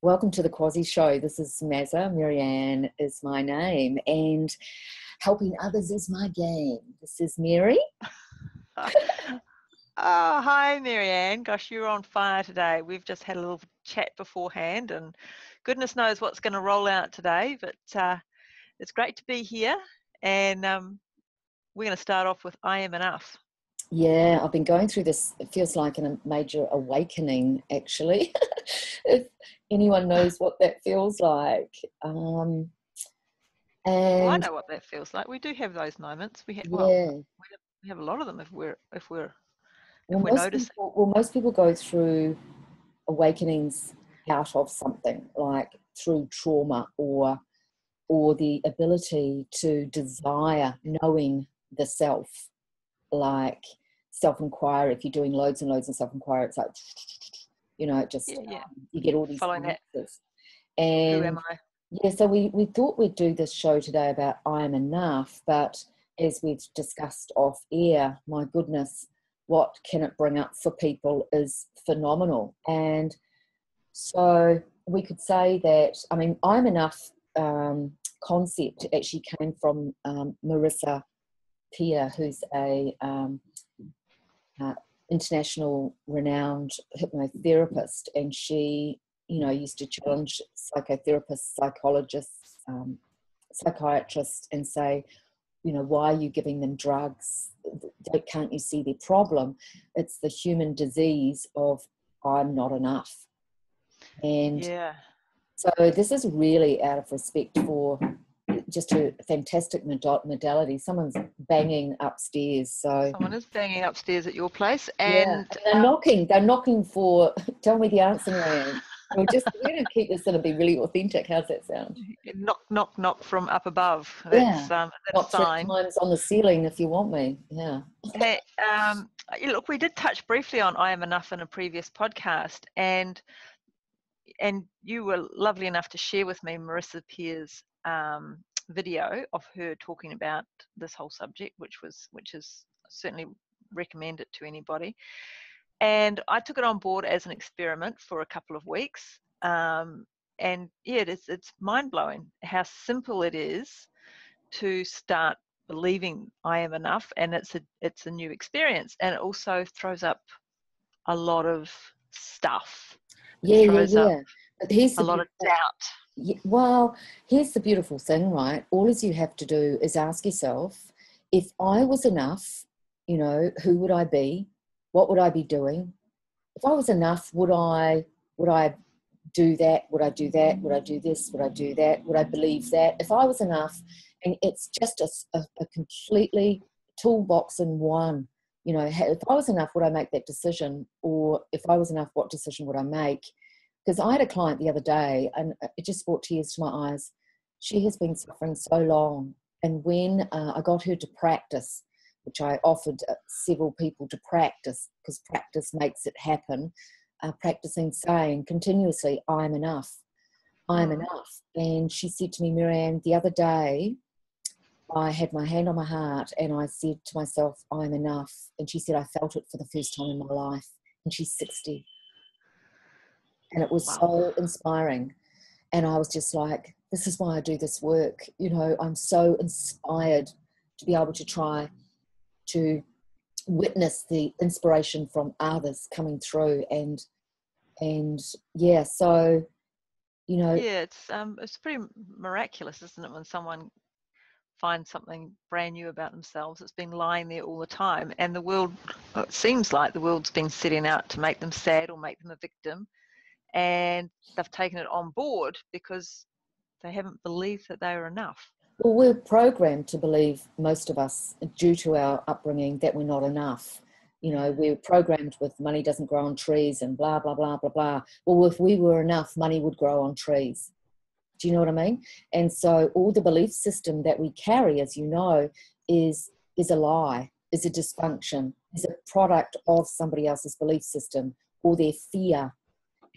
Welcome to the Quasi Show. This is Mazza. Marianne is my name, and helping others is my game. This is Mary. Oh, hi, Marianne. Gosh, you're on fire today. We've just had a little chat beforehand, and goodness knows what's going to roll out today, but it's great to be here, and we're going to start off with I Am Enough. Yeah, I've been going through this. It feels like a major awakening, actually. If anyone knows what that feels like. Well, I know what that feels like. We do have those moments. We have a lot of them if we're noticing. Most people go through awakenings out of something, like through trauma or the ability to desire knowing the self, like self-inquiry. If you're doing loads and loads of self-inquiry, it's like, you get all these answers. And who am I? Yeah, so we thought we'd do this show today about I Am Enough, but as we've discussed off air, my goodness, what can it bring up for people is phenomenal. And so we could say that, I Am Enough concept actually came from Marissa Peer, who's a international renowned hypnotherapist, and she used to challenge psychotherapists, psychologists, psychiatrists, and say, why are you giving them drugs? Can't you see their problem? It's the human disease of I'm not enough. And so this is really out of respect for just a fantastic modality. Someone's banging upstairs. So someone is banging upstairs at your place, and they're knocking. They're knocking for. Tell me the answer, Marianne. We're going to keep this going to be really authentic. How's that sound? Knock, knock, knock from up above. That's Not a sign. 3 times on the ceiling if you want me. Yeah. Hey, look, we did touch briefly on I Am Enough in a previous podcast, and you were lovely enough to share with me Marissa Peer's video of her talking about this whole subject, which is certainly recommend it to anybody. And I took it on board as an experiment for a couple of weeks. It's mind-blowing how simple it is to start believing I am enough, and it's a new experience, and it also throws up a lot of stuff. But here's a lot of doubt. Well, here's the beautiful thing, right? All you have to do is ask yourself, if I was enough, who would I be? What would I be doing? If I was enough, would I do that? Would I do that? Would I do this? Would I do that? Would I believe that? If I was enough, and it's just a completely toolbox in one, if I was enough, would I make that decision? Or if I was enough, what decision would I make? Because I had a client the other day, and it just brought tears to my eyes. She has been suffering so long. And when I got her to practice, which I offered several people to practice, because practice makes it happen, practicing saying continuously, I'm enough, I'm enough. And she said to me, Marianne, the other day, I had my hand on my heart and I said to myself, I'm enough. And she said, I felt it for the first time in my life. And she's 60. And it was so inspiring. And I was just like, this is why I do this work. I'm so inspired to be able to try to witness the inspiration from others coming through. It's pretty miraculous, isn't it, when someone finds something brand new about themselves that's been lying there all the time, and it seems like the world's been setting out to make them sad or make them a victim, and they've taken it on board because they haven't believed that they are enough. Well, we're programmed to believe, most of us, due to our upbringing, that we're not enough. We're programmed with money doesn't grow on trees and blah, blah, blah, blah, blah. Well, if we were enough, money would grow on trees. Do you know what I mean? And so all the belief system that we carry, as you know, is a lie, is a dysfunction, is a product of somebody else's belief system or their fear.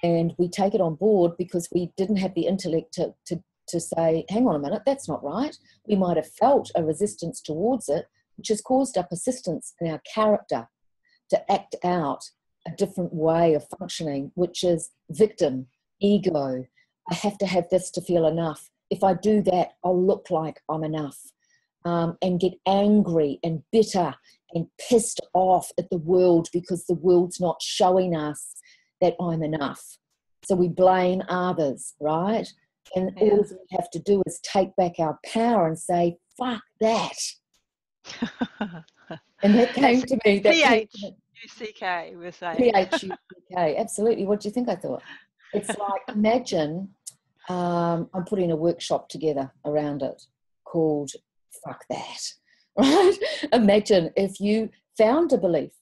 And we take it on board because we didn't have the intellect to say, hang on a minute, that's not right. We might have felt a resistance towards it, which has caused a persistence in our character to act out a different way of functioning, which is victim, ego. I have to have this to feel enough. If I do that, I'll look like I'm enough. And get angry and bitter and pissed off at the world because the world's not showing us that I'm enough. So we blame others, right? And all we have to do is take back our power and say, fuck that. And that came to me. P-H-U-C-K, we're saying. P-H-U-C-K, absolutely. What do you think I thought? It's like, imagine I'm putting a workshop together around it called Fuck That, right? Imagine if you found a belief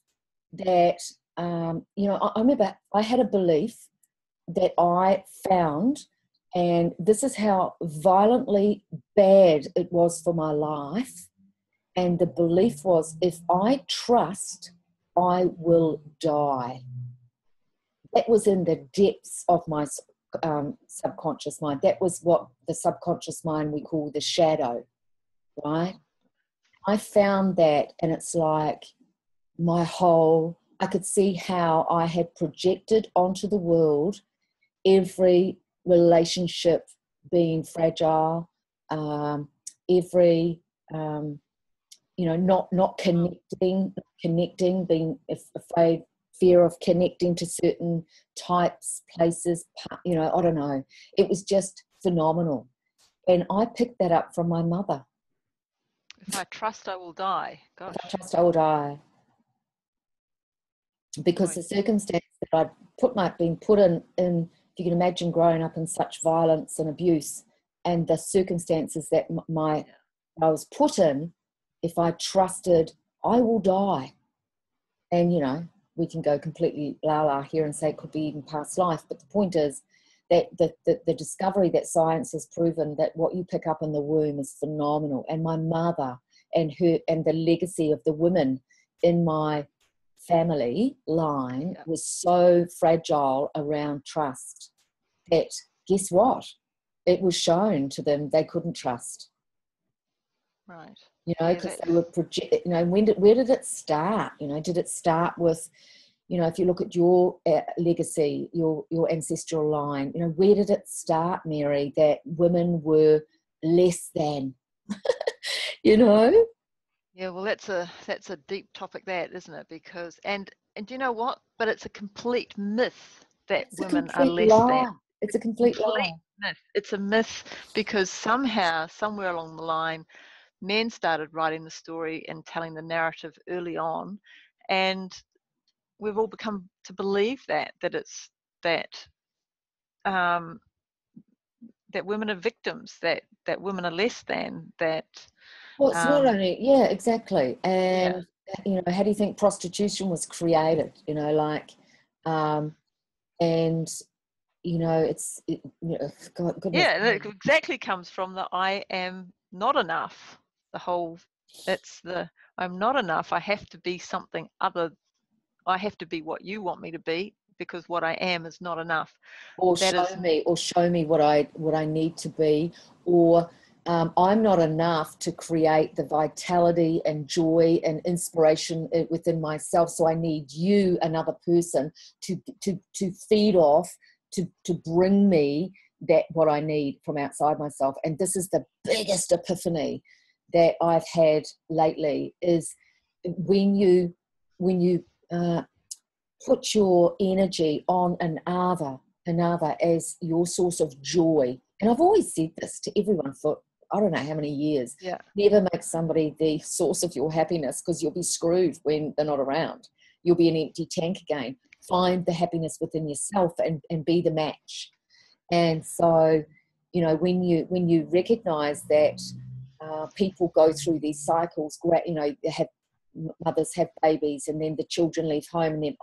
that, I remember I had a belief that I found, and this is how violently bad it was for my life. And the belief was, if I trust, I will die. That was in the depths of my subconscious mind. That was what the subconscious mind we call the shadow, right? I found that, and it's like I could see how I had projected onto the world every relationship being fragile, every not connecting, being afraid, fear of connecting to certain types, places, I don't know. It was just phenomenal. And I picked that up from my mother. If I trust, I will die. Gosh. If I trust, I will die. Because the circumstance that I'd been put in, if you can imagine growing up in such violence and abuse, and the circumstances that I was put in, if I trusted, I will die. And, we can go completely la-la here and say it could be even past life. But the point is that the discovery that science has proven that what you pick up in the womb is phenomenal. And my mother and the legacy of the women in my family line was so fragile around trust that, guess what? It was shown to them they couldn't trust. Right. Because they were where did it start? Did it start with, if you look at your legacy, your ancestral line, where did it start, Mary, that women were less than, Yeah, well, that's a deep topic, that, isn't it? Because and do you know what? But it's a complete myth that women are less than. It's a complete lie. Myth. It's a myth because somehow, somewhere along the line, men started writing the story and telling the narrative early on, and we've all become to believe that it's that that women are victims, that women are less than, that. Well, it's not only, exactly. And, how do you think prostitution was created? Yeah, it exactly comes from the I am not enough. I'm not enough. I have to be something other. I have to be what you want me to be, because what I am is not enough. Or show me what I need to be, or I'm not enough to create the vitality and joy and inspiration within myself. So I need you, another person, to feed off, to bring me that what I need from outside myself. And this is the biggest epiphany that I've had lately, is when you put your energy on another as your source of joy. And I've always said this to everyone for I don't know how many years. Yeah. Never make somebody the source of your happiness, because you'll be screwed when they're not around. You'll be an empty tank again. Find the happiness within yourself and be the match. And so, when you recognize that people go through these cycles, mothers have babies, and then the children leave home, and then,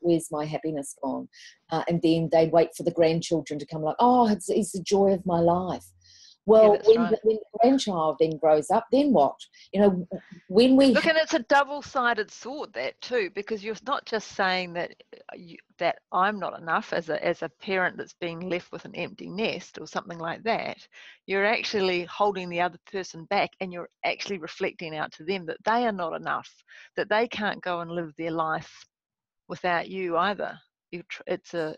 where's my happiness gone? And then they wait for the grandchildren to come, like, it's the joy of my life. Well, when the grandchild then grows up, then what? When we look, and it's a double-sided sword, that too, because you're not just saying that that I'm not enough as a parent that's being left with an empty nest or something like that. You're actually holding the other person back, and you're actually reflecting out to them that they are not enough, that they can't go and live their life without you either. There's a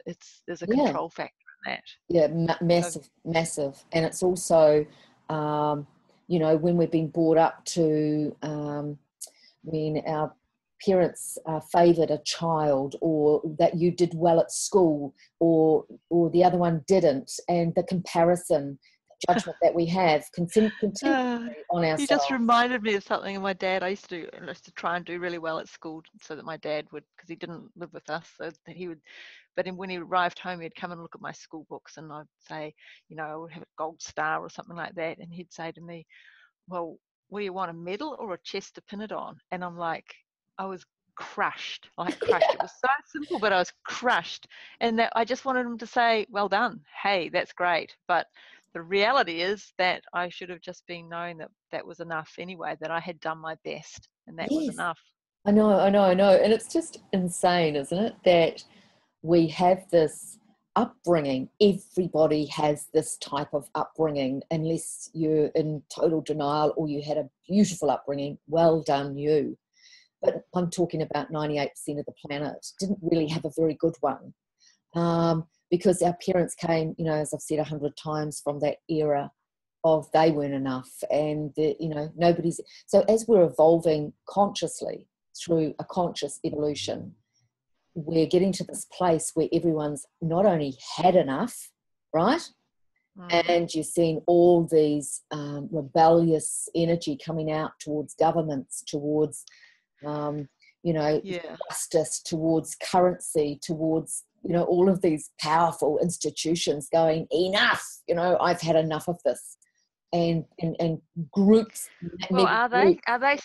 control factor that. Yeah, So, massive. And it's also, when we've been brought up to, when our parents favoured a child, or that you did well at school, or the other one didn't, and the comparison, the judgment that we have continually on you just ourselves. reminded me of something of my dad. I used to try and do really well at school so that my dad would, because he didn't live with us, so that he would, but when he arrived home, he'd come and look at my school books, and I'd say, I would have a gold star or something like that, and he'd say to me, well, what do you want, a medal or a chest to pin it on? And I'm like, I was crushed, crushed. It was so simple, but I was crushed. And that I just wanted him to say, well done. Hey, that's great. But the reality is that I should have just been knowing that that was enough anyway, that I had done my best and that was Yes, enough. I know. And it's just insane, isn't it, that we have this upbringing. Everybody has this type of upbringing, unless you're in total denial or you had a beautiful upbringing. Well done, you. But I'm talking about 98% of the planet didn't really have a very good one, because our parents came, as I've said 100 times, from that era of they weren't enough, and nobody's. So as we're evolving consciously through a conscious evolution, we're getting to this place where everyone's not only had enough, right? And you're seeing all these rebellious energy coming out towards governments, towards justice, towards currency, towards all of these powerful institutions going, enough, I've had enough of this. And groups. Well, are they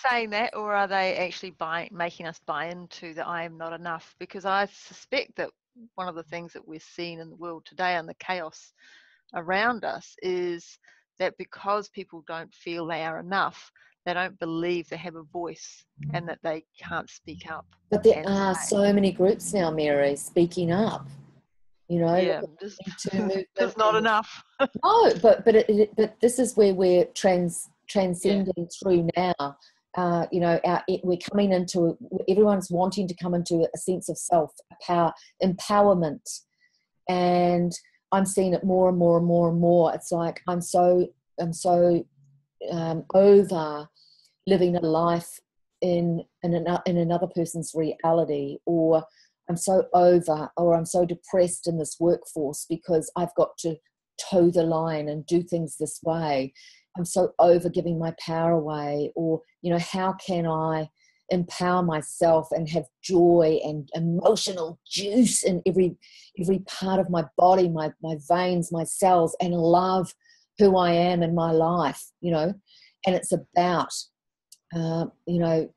saying that, or are they actually making us buy into the I am not enough? Because I suspect that one of the things that we're seeing in the world today and the chaos around us is that because people don't feel they are enough, they don't believe they have a voice and that they can't speak up. But there are so many groups now, Mary, speaking up. Yeah, just not enough. No, but this is where we're transcending through now. We're coming into, everyone's wanting to come into a sense of self, power, empowerment, and I'm seeing it more and more and more and more. It's like I'm so over living a life in another person's reality, or I'm so over, or I'm so depressed in this workforce because I've got to toe the line and do things this way. I'm so over giving my power away, or how can I empower myself and have joy and emotional juice in every part of my body, my veins, my cells, and love who I am in my life, and it's about that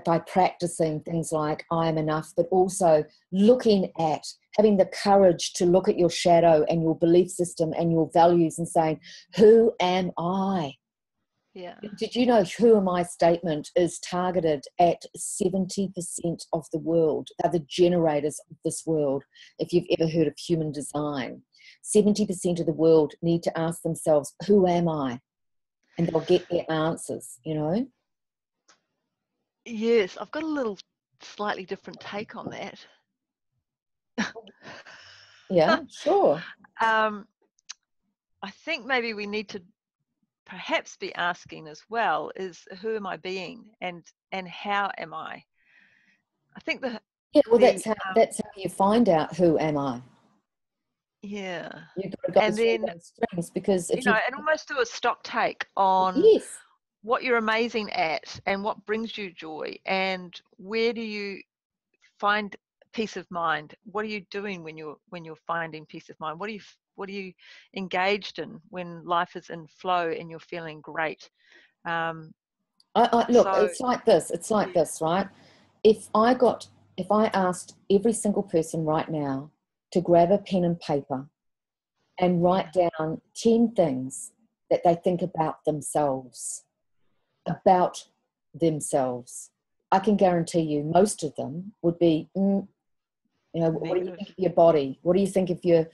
by practicing things like I am enough, but also having the courage to look at your shadow and your belief system and your values and saying, who am I? Yeah. Did you know who am I statement is targeted at 70% of the world? They're the generators of this world. If you've ever heard of human design, 70% of the world need to ask themselves, who am I? And they'll get their answers, Yes, I've got a little slightly different take on that. Yeah, sure. I think maybe we need to perhaps be asking as well is, who am I being, and how am I? I think that's how you find out who am I. Yeah. You've got to go and through then those strings, because if and almost do a stock take on yes, what you're amazing at and what brings you joy, and where do you find peace of mind. What are you doing when you're finding peace of mind? What are you engaged in when life is in flow and you're feeling great? look, it's like this, right? If I asked every single person right now to grab a pen and paper and write down 10 things that they think about themselves, I can guarantee you most of them would be, what do you think of your body? What do you think of your,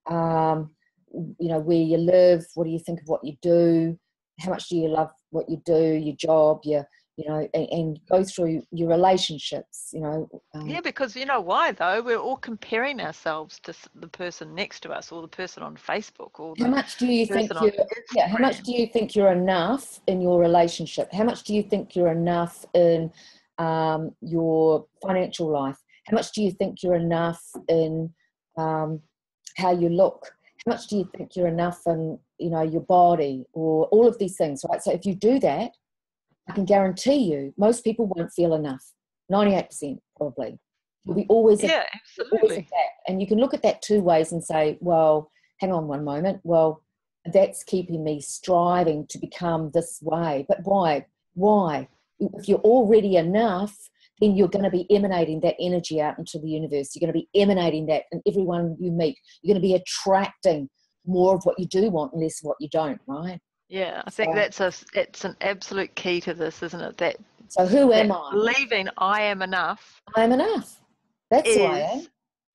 where you live? What do you think of what you do? How much do you love what you do, your job, your you know, and go through your relationships, you know. Yeah, because you know why though? We're all comparing ourselves to the person next to us, or the person on Facebook, or the How much do you person think on how much Instagram. do you think you're enough in your relationship? How much do you think you're enough in your financial life? How much do you think you're enough in how you look? How much do you think you're enough in, you know, your body, or all of these things, right? So if you do that, I can guarantee you most people won't feel enough. 98% probably. There'll be always a Yeah, absolutely. gap. And you can look at that two ways and say, well, hang on one moment. Well, that's keeping me striving to become this way. But why? Why? If you're already enough, then you're going to be emanating that energy out into the universe. You're going to be emanating that in everyone you meet. You're going to be attracting more of what you do want and less of what you don't, right? Yeah, I think it's an absolute key to this, isn't it? So who That am I? believing I am enough I am enough. That's who I am.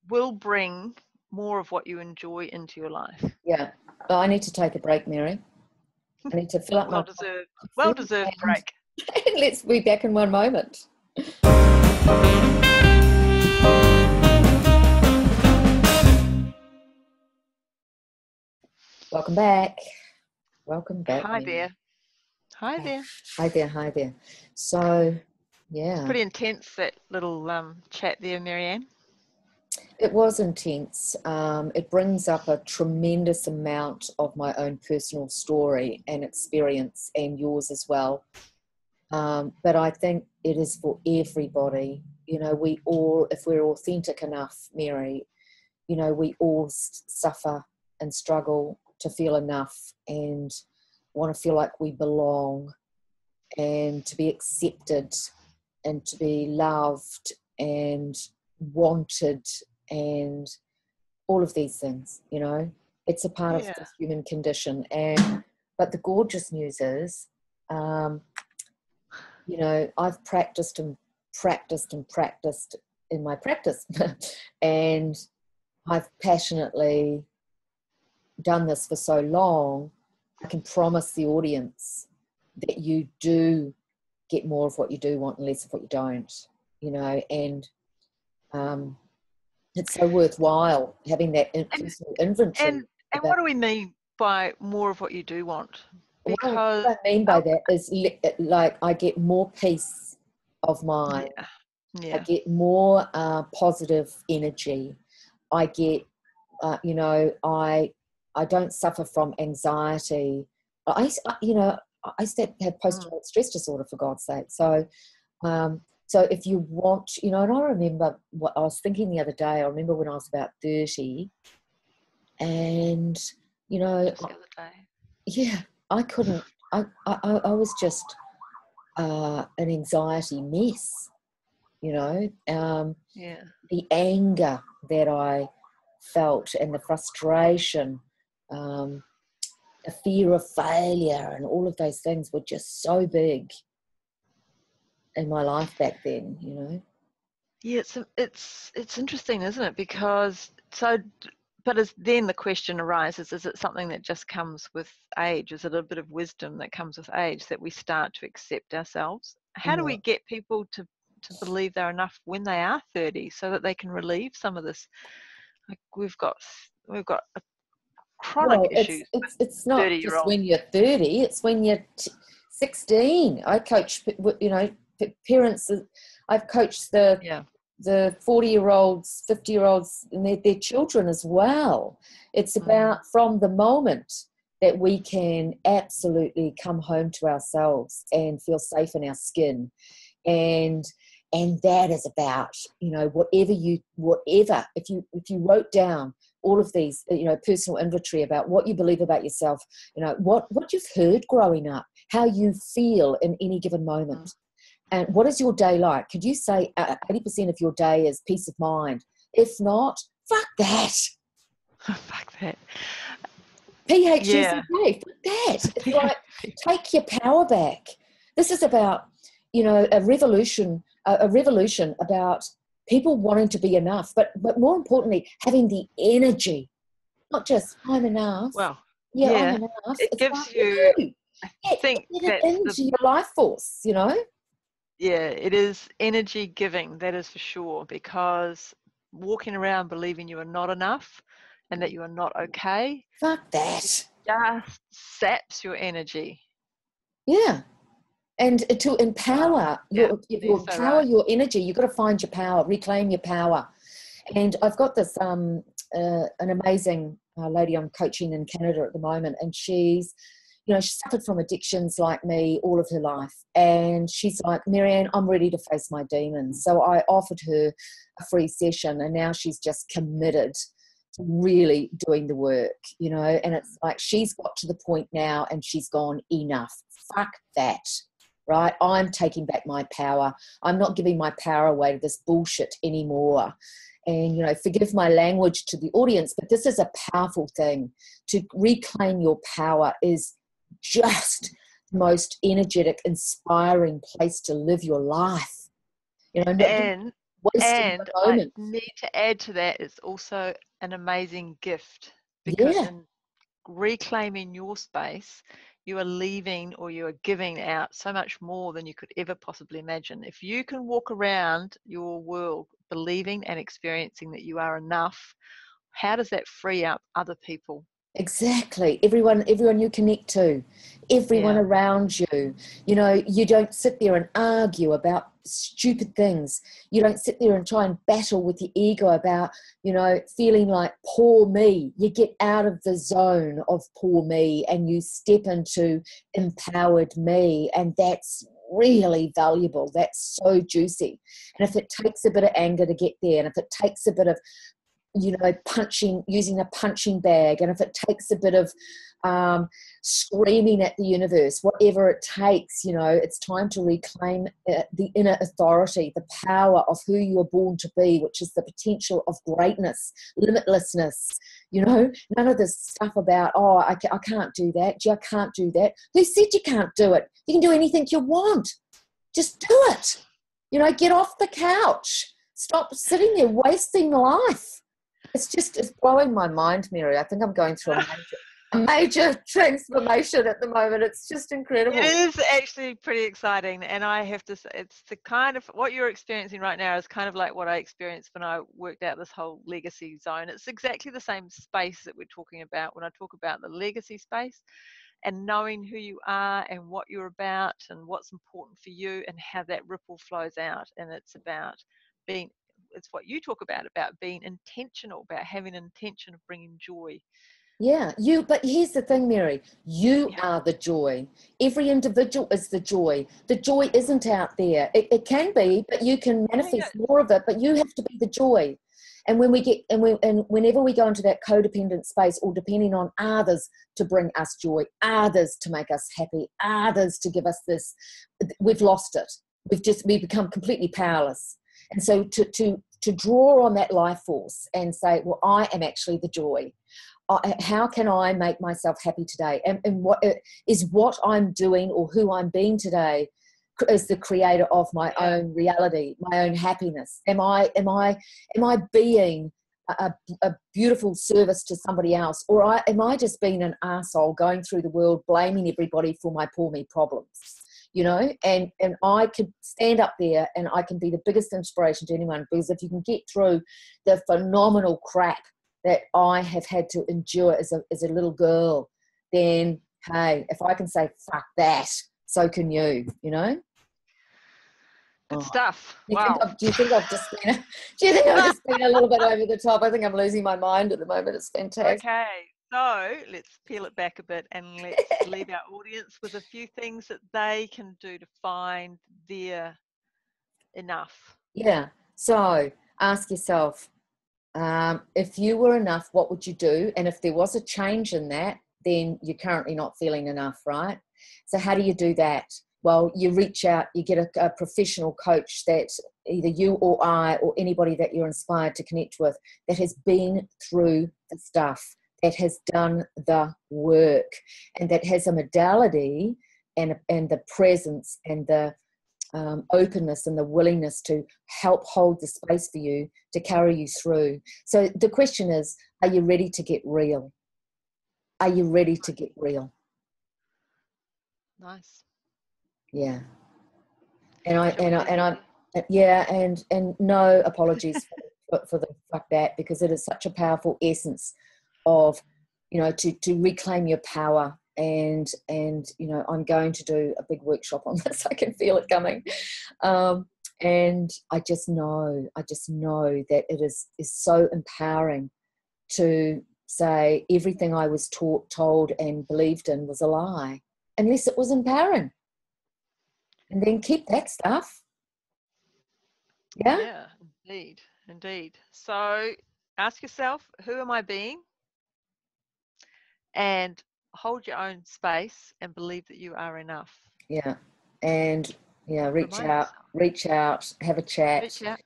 will bring more of what you enjoy into your life. Yeah. Well, I need to take a break, Mary. I need to fill up my Well-deserved break. and let's be back in one moment. Welcome back. Welcome back. Hi there. Hi there. Hi there. Hi there. So, yeah. It's pretty intense, that little chat there, Marianne. It was intense. It brings up a tremendous amount of my own personal story and experience, and yours as well. But I think it is for everybody. You know, we all, if we're authentic enough, Mary, you know, we all suffer and struggle to feel enough and want to feel like we belong and to be accepted and to be loved and wanted and all of these things, you know. It's a part of the human condition. But the gorgeous news is, you know, I've practiced and practiced and practiced in my practice and I've passionately done this for so long. I can promise the audience that you do get more of what you do want and less of what you don't, you know, and it's so worthwhile having that personal inventory. And what do we mean by more of what you do want? Because what I mean by that is, like, I get more peace of mind. Yeah. I get more positive energy. I get, you know, I don't suffer from anxiety. I used to have post-traumatic stress disorder, for God's sake. So, so if you want, you know, and I remember what I was thinking the other day. I remember when I was about 30, and you know, just the other day. Yeah, I couldn't. I was just an anxiety mess. You know, the anger that I felt and the frustration, the fear of failure, and all of those things were just so big in my life back then. You know. Yeah, it's interesting, isn't it? Because but then the question arises: is it something that just comes with age? Is it a bit of wisdom that comes with age, that we start to accept ourselves? How do we get people to believe they're enough when they are 30, so that they can relieve some of this? Like we've got a chronic issues. It's not just when you're 30; it's when you're 16. I coach, you know, parents. I've coached the 40-year-olds, 50-year-olds, and their children as well. It's about from the moment that we can absolutely come home to ourselves and feel safe in our skin, and that is about, you know, whatever if you wrote down all of these, you know, personal inventory about what you believe about yourself, you know, what you've heard growing up, how you feel in any given moment. And what is your day like? Could you say 80% of your day is peace of mind? If not, fuck that. Fuck that. PHUCK, fuck that. It's like, take your power back. This is about, you know, a revolution about people wanting to be enough, but more importantly, having the energy, not just I'm enough. Well, I'm enough. It it's gives like, you. I think get it into your life force, you know. Yeah, it is energy giving, that is for sure, because walking around believing you are not enough and that you are not okay Fuck that. just saps your energy. Yeah. And to Wow. empower Yeah, if you you're so empower right. your energy, you've got to find your power, reclaim your power. And I've got this an amazing lady I'm coaching in Canada at the moment, and she's, you know, she suffered from addictions like me all of her life. And she's like, Marianne, I'm ready to face my demons. So I offered her a free session, and now she's just committed to really doing the work, you know. And it's like she's got to the point now and she's gone, enough. Fuck that. Right? I'm taking back my power. I'm not giving my power away to this bullshit anymore. And, you know, forgive my language to the audience, but this is a powerful thing. To reclaim your power is just the most energetic, inspiring place to live your life. You know, not And wasting and the I moment. need to add to that, it's also an amazing gift, because Yeah, in reclaiming your space, you are leaving or you are giving out so much more than you could ever possibly imagine. If you can walk around your world believing and experiencing that you are enough, how does that free up other people? exactly. Everyone you connect to, everyone Yeah. around you. You know, you don't sit there and argue about stupid things. You don't sit there and try and battle with your ego about, you know, feeling like poor me. You get out of the zone of poor me and you step into empowered me. And that's really valuable. That's so juicy. And if it takes a bit of anger to get there, and if it takes a bit of, you know, using a punching bag, and if it takes a bit of screaming at the universe, whatever it takes, you know, it's time to reclaim the inner authority, the power of who you are born to be, which is the potential of greatness, limitlessness. You know, none of this stuff about, oh, I can't do that. Gee, I can't do that. Who said you can't do it? You can do anything you want. Just do it. You know, get off the couch. Stop sitting there wasting life. It's blowing my mind, Mary. I think I'm going through a major transformation at the moment. It's just It incredible. is actually pretty exciting, and I have to say, it's the kind of what you're experiencing right now is kind of like what I experienced when I worked out this whole legacy zone. It's exactly the same space that we're talking about when I talk about the legacy space, and knowing who you are and what you're about and what's important for you and how that ripple flows out. And it's about being, it's what you talk about being intentional, about having an intention of bringing joy. Yeah, but here's the thing, Mary. You Yeah. are the joy. Every individual is the joy. The joy isn't out there. It can be, but you can Yeah, yeah. manifest more of it, but you have to be the joy. And when we get, and whenever we go into that codependent space, or depending on others to bring us joy, others to make us happy, others to give us this, we've lost it. We become completely powerless. And so to draw on that life force and say, well, I am actually the joy. How can I make myself happy today? And what is what I'm doing or who I'm being today is the creator of my Yeah. own reality, my own happiness. Am I being a beautiful service to somebody else, or am I just being an arsehole going through the world blaming everybody for my poor me problems? You know, and I could stand up there and I can be the biggest inspiration to anyone, because if you can get through the phenomenal crap that I have had to endure as a little girl, then hey, if I can say fuck that, so can you. You know. Good Oh. stuff. Do you think Wow. I've just been? Do you think I've just been a little bit over the top? I think I'm losing my mind at the moment. It's fantastic. Okay, so let's peel it back a bit and let's leave our audience with a few things that they can do to find their enough. Yeah. So ask yourself, if you were enough, what would you do? And if there was a change in that, then you're currently not feeling enough, right? So how do you do that? Well, you reach out, you get a professional coach that either you or I or anybody that you're inspired to connect with that has been through the stuff, that has done the work, and that has a modality and the presence and the openness and the willingness to help hold the space for you to carry you through. So the question is, are you ready to get real? Are you ready to get real? Nice. Yeah. Yeah, and no apologies for the fuck that, because it is such a powerful essence of, you know, to reclaim your power. And you know, I'm going to do a big workshop on this. I can feel it coming. And I just know that it is so empowering to say everything I was taught, told, and believed in was a lie, unless it was empowering. And then keep that stuff. Yeah, indeed. So ask yourself, who am I being? And hold your own space and believe that you are enough. Yeah. And reach out, have a chat. Reach out.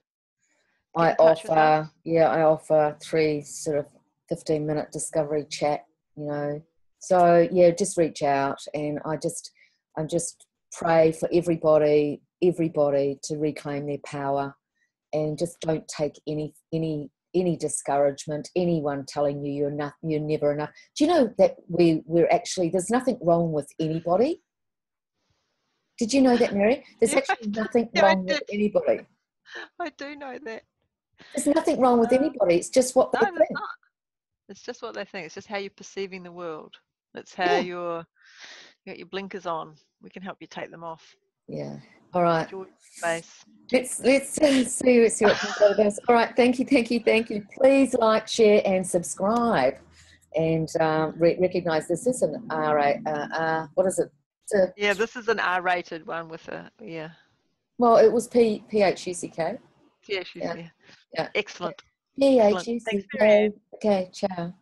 I offer 3 sort of 15-minute discovery chat, you know. So yeah, just reach out, and I just pray for everybody to reclaim their power, and just don't take any discouragement, anyone telling you you're never enough. Do you know that we're actually, there's nothing wrong with anybody? Did you know that, Mary? There's actually nothing wrong with anybody. I do know that. There's nothing wrong with anybody. It's just what they think. Not. It's just what they think. It's just how you're perceiving the world. It's how you got your blinkers on. We can help you take them off. Yeah. All right. Enjoy space. Let's see what comes out of this. All right. Thank you. Please like, share, and subscribe, and recognize this is an what is it? This is an R-rated one with a Well, it was PHUCK. Yeah. Excellent. PHUCK. Okay. Ciao.